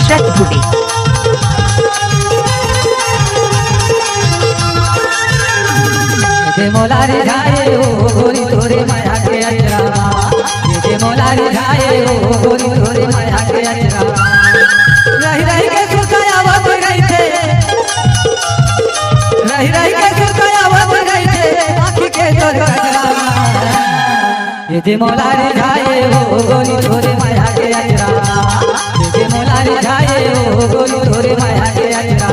दशरथ ध्रुवे। मोलारी जाए ओ गोरी तोरे माया के अजरा, ये मोलारी जाए ओ गोरी तोरे माया के अजरा। रही रही के सुरकाया वत गई थे, रही रही के सुरकाया वत गई थे आँखी के तोर कजरा। ये मोलारी जाए ओ गोरी तोरे माया के अजरा, ये मोलारी जाए ओ गोरी तोरे माया के अजरा।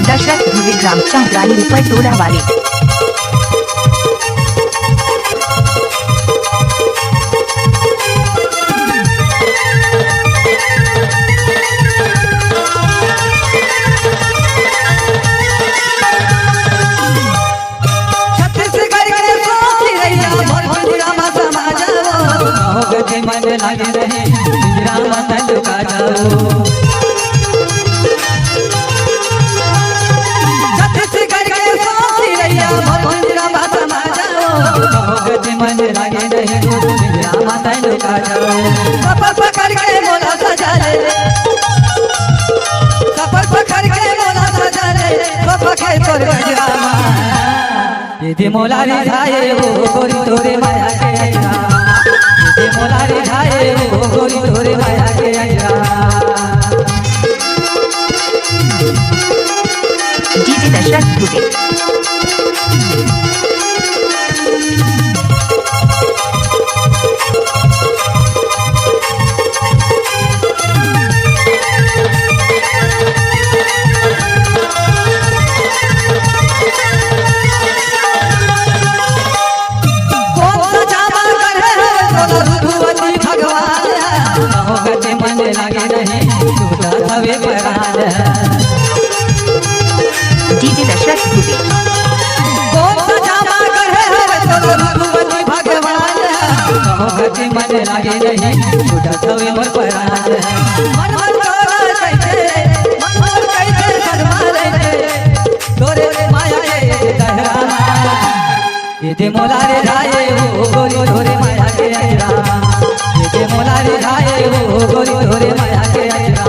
दशरथ ध्रुवे ग्राम चांदरानी ऊपर टोला वाले। छत्तीसगढ़ के सोची रैया मोर पिंजरा में समा जाओ, कहो गए मन लागे रहे पिंजरा में तन लुका जाओ। मन लागे रहे पिंजरा माता लुका जाओ। कपड़ पकड़ के मोला सजा ले, कपड़ पकड़ के मोला सजा ले, पकड़ तोर गजरा। ये मोलारी जाए ओ गोरी तोरे माया के अजरा, ये मोलारी जाए ओ गोरी तोरे माया के अजरा। डीजे दशरथ ध्रुवे। मन लागे रहे टूटा तवे पराज। डीजे दशरथ ध्रुवे। कौन सा जामा करे है तो रघुपति भगवान, कहो गति मन लागे रहे टूटा तवे मोर पराज। मन मन तोरा कैसे, मन मन कैसे शर्मा रहे तोरे माया के दहरा। ये मोलारे जाए ओ गोरी तोरे माया के अजरा, ये मोलारे जाए ओ गोरी तोरे माया के अजरा।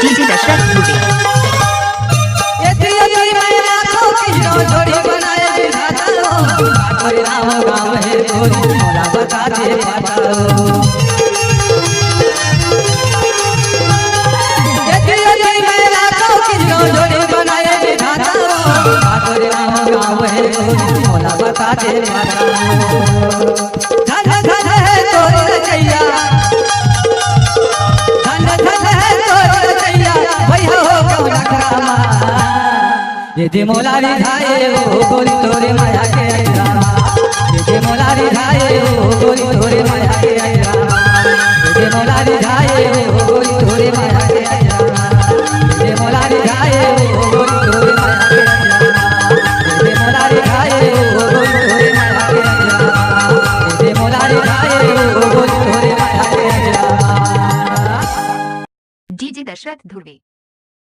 डीजे दशरथ ध्रुवे। जोड़ी बनाए राम गाँव है गोरी मोला बता दे बताओ। जोड़ी बनाए राम गाँव है गोरी मोला बता दे बताओ। धन धन है तोरी रचैया, धन धन है तोरी रचैया, भैया हो कौन रामा। ये मोलारी जाए ओ गोरी तोरे माया के अजरा, ये मोलारी जाए ओ गोरी तोरे माया के अजरा। ये मोलारी जाए ओ गोरी तोरे माया के अजरा, ये मोलारी जाए ओ गोरी तोरे माया के अजरा। ये मोलारी जाए ओ गोरी तोरे माया के अजरा, ये मोलारी जाए ओ गोरी तोरे माया के अजरा। डीजे दशरथ ध्रुवे।